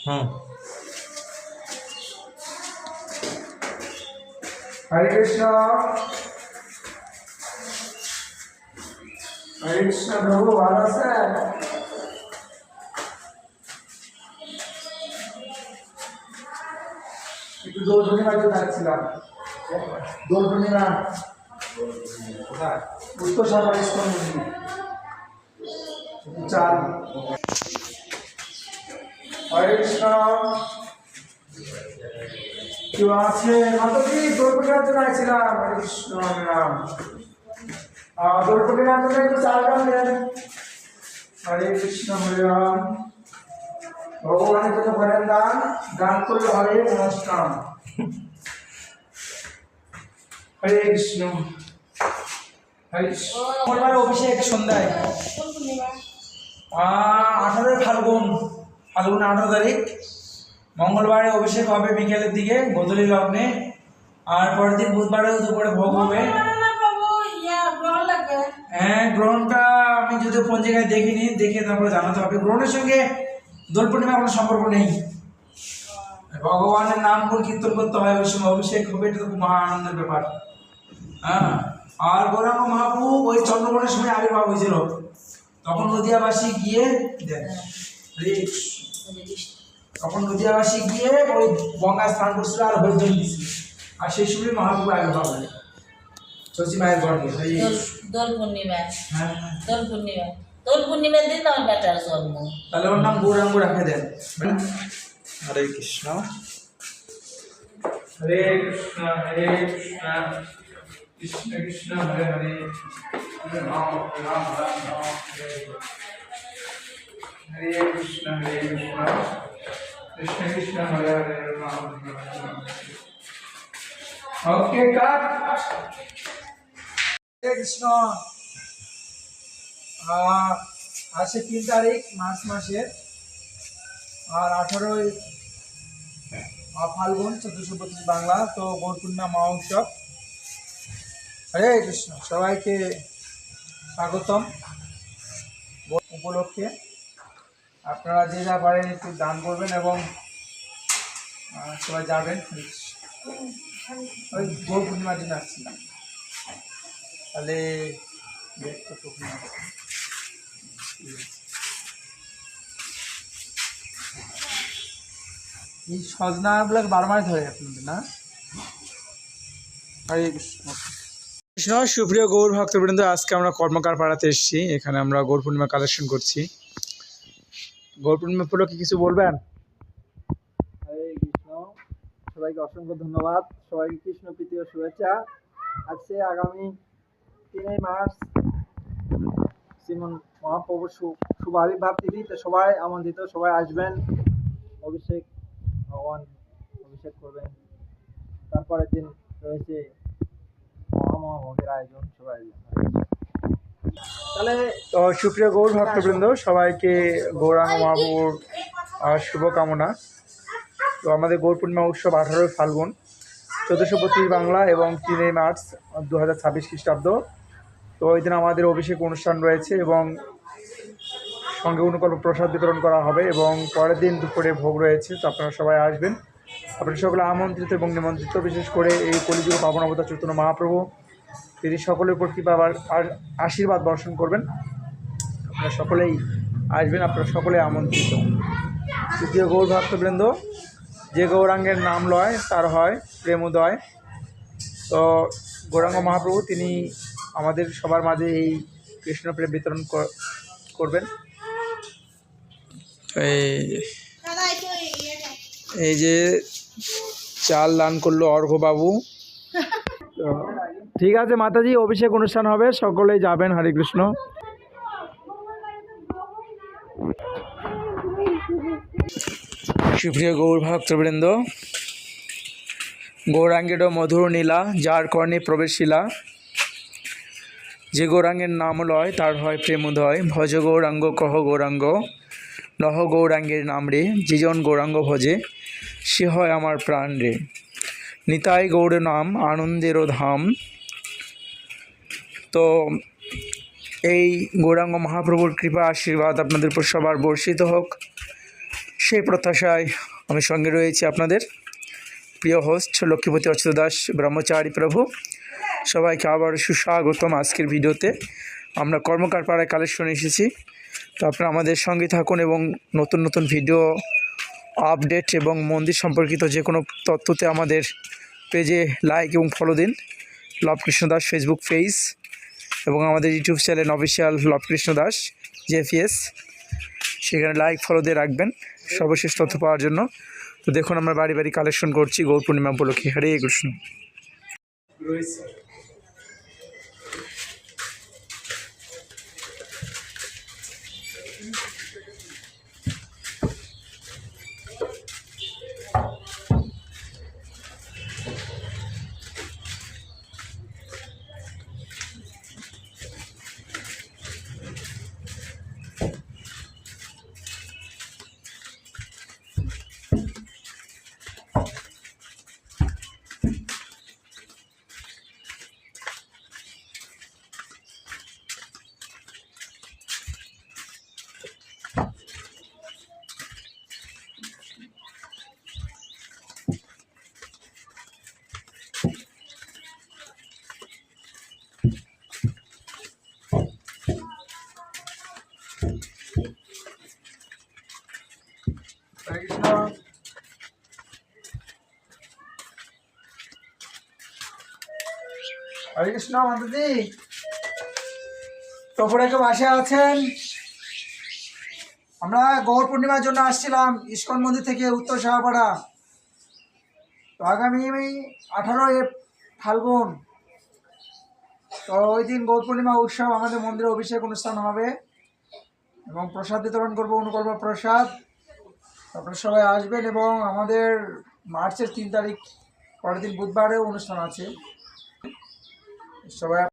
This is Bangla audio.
হুম। হরে কৃষ্ণ। হরে কৃষ্ণ। প্রভু ভালো আছেন? একটু দোল পূর্ণিমার জন্য আসছিলাম। দোল পূর্ণিমা উত্তর সাগর ইস্কন চাল। হরে কৃষ্ণ। কেউ আছে মাতাজি? দোল পূর্ণিমার জন্য আসছিলাম। হরে কৃষ্ণ রাম। দোল পূর্ণিমার জন্য একটু চাল ডাল দেন। হরে কৃষ্ণ হরে রাম। ভগবানের জন্য করেন দান, দান করলে হরে মনস্কাম। হরে কৃষ্ণ। হরে কৃষ্ণ। মঙ্গলবার অভিষেক সন্ধ্যায় 18 ফাল্গুন 18 তারিখ মঙ্গলবারে অভিষেক হবে বিকেলের দিকে গোধূলি লগ্নে। আর পরের দিন বুধবারেও দুপুরে ভোগ হবে। হ্যাঁ, গ্রহণটা আমি যদি পঞ্জিকায় দেখিনি, দেখে তারপরে জানাতে হবে। গ্রহণের সঙ্গে দোল পূর্ণিমার কোনো সম্পর্ক নেই। ভগবানের নাম গুণ কীর্তন করতে হয়, ওই সময় অভিষেক হবে, এটা তো খুব মহা আনন্দের ব্যাপার। হ্যাঁ, আর গৌরাঙ্গ মহাপ্রভু ওই চন্দ্রগ্রহণের সময় আবির্ভাব হয়েছিল, তখন নদিয়াবাসী গিয়ে দেন, তখন নদিয়াবাসী গিয়ে ওই গঙ্গা স্নান করছিল আর হরিজন দিছিল, আর সেই সময় মহাপ্রভু আবির্ভাব হয় শশী মায়ের গর্ভে। দোল পূর্ণিমা। হ্যাঁ, দোল পূর্ণিমার দিন আমার বেটার জন্ম। তাহলে ওর নাম গৌরাঙ্গ রাখে দেন। হরে কৃষ্ণ। হরে কৃষ্ণ হরে কৃষ্ণ কৃষ্ণ কৃষ্ণ হরে হরে হরে রাম রাম রাম রাম হরে হরে। হরে কৃষ্ণ হরে কৃষ্ণ কৃষ্ণ কৃষ্ণ হরে হরে রাম রাম রাম। ওকে কাট। হরে কৃষ্ণ। আজকে 3 তারিখ মার্চ মাসের, আর 18 ফাল্গুন 1425 বাংলা। তো গৌর পূর্ণিমা মহা উৎসব। হরে কৃষ্ণ। সবাইকে স্বাগতম উপলক্ষে। আপনারা যে যা পারেন একটু দান করবেন এবং সবাই যাবেন। ওই গৌর পূর্ণিমার জন্য আসছিলাম। তাহলে এই সজনাগুলো 12 মাস ধরে আপনাদের না? হরে কৃষ্ণ। কৃষ্ণ। সুপ্রিয় গৌর ভক্তবৃন্দ, আজকে আমরা কর্মকার পাড়াতে এসেছি। এখানে আমরা গৌর পূর্ণিমা কালেকশন করছি। গৌর পূর্ণিমা উপলক্ষে কিছু বলবেন? হরে কৃষ্ণ। সবাইকে অসংখ্য ধন্যবাদ। সবাইকে কৃষ্ণ প্রীতি ও শুভেচ্ছা। আজকে আগামী 3 মার্চ শ্রীমন মহাপ্রভুর শুভ আবির্ভাব তিথি। তো সবাই আমন্ত্রিত, সবাই আসবেন। অভিষেক, ভগবান অভিষেক করবেন। তারপরের দিন রয়েছে মহাভোগের আয়োজন, সবাই আসবেন। তাহলে তো সুপ্রিয় গৌর ভক্তবৃন্দ, সবাইকে গৌরাঙ্গ মহাপ্রভুর শুভকামনা। তো আমাদের গৌর পূর্ণিমা উৎসব 18 ফাল্গুন 1425 বাংলা এবং 3 মার্চ 2026 খ্রিস্টাব্দ। তো ওই দিন আমাদের অভিষেক অনুষ্ঠান রয়েছে এবং সঙ্গে অনুকল্প প্রসাদ বিতরণ করা হবে এবং পরের দিন দুপুরে ভোগ রয়েছে। তো আপনারা সবাই আসবেন। আপনারা সকলে আমন্ত্রিত এবং নিমন্ত্রিত। বিশেষ করে এই কলিযুগ পাবন অবতার চৈতন্য মহাপ্রভু, তিনি সকলের উপর কৃপা আর আশীর্বাদ বর্ষণ করবেন। আপনারা সকলেই আসবেন, আপনারা সকলেই আমন্ত্রিত। তৃতীয় গৌর ভক্তবৃন্দ, যে গৌরাঙ্গের নাম লয় তার হয় প্রেমোদয়। তো গৌরাঙ্গ মহাপ্রভু তিনি আমাদের সবার মাঝে এই কৃষ্ণপ্রেম বিতরণ করবেন। এই যে চাল দান করলো অর্ঘ্যবাবু। তো ঠিক আছে মাতাজি, অভিষেক অনুষ্ঠান হবে, সকলেই যাবেন। হরে কৃষ্ণ। সুপ্রিয় গৌর ভক্তবৃন্দ, গৌরাঙ্গের মধুর নীলা, যার কর্ণে প্রবেশিলা। যে গৌরাঙ্গের নাম লয় তার হয় প্রেমোদয়। ভজ গৌরাঙ্গ কহ গৌরাঙ্গ, লহ গৌরাঙ্গের নাম রে। যেজন গৌরাঙ্গ ভজে সে হয় আমার প্রাণ রে। নিতাই গৌর নাম আনন্দেরও ধাম। তো এই গৌরাঙ্গ মহাপ্রভুর কৃপা আশীর্বাদ আপনাদের উপর সবার বর্ষিত হোক। সেই প্রত্যাশায় আমি সঙ্গে রয়েছি আপনাদের প্রিয় হোস্ট লক্ষ্মীপতি অচ্যুত দাস ব্রহ্মচারী প্রভু। সবাইকে আবার সুস্বাগতম আজকের ভিডিওতে। আমরা কর্মকার পাড়ায় কালেকশন এসেছি, তো আপনারা আমাদের সঙ্গে থাকুন এবং নতুন নতুন ভিডিও আপডেট এবং মন্দির সম্পর্কিত যে কোনো তথ্যতে আমাদের পেজে লাইক এবং ফলো দিন। লব কৃষ্ণ দাস ফেসবুক পেজ এবং আমাদের ইউটিউব চ্যানেল অফিসিয়াল লব কৃষ্ণ দাস JFS, সেখানে লাইক ফলো দিয়ে রাখবেন সর্বশেষ তথ্য পাওয়ার জন্য। তো দেখুন আমরা বাড়ি বাড়ি কালেকশন করছি গৌর পূর্ণিমা উপলক্ষে। হরে কৃষ্ণ। হরে কৃষ্ণ। হরে কৃষ্ণ মাতাজি, তোপরে কেউ বাসে আছেন? আমরা গৌর পূর্ণিমার জন্য আসছিলাম ইস্কন মন্দির থেকে উত্তর সাহাপাড়া। তো আগামী 18 ফাল্গুন, তো ওই দিন গৌর পূর্ণিমা উৎসব, আমাদের মন্দিরে অভিষেক অনুষ্ঠান হবে এবং প্রসাদ বিতরণ করবো, অনুকল্প প্রসাদ। আপনারা সবাই আসবেন এবং আমাদের মার্চের 3 তারিখ পরের দিন বুধবারেও অনুষ্ঠান আছে। সবাই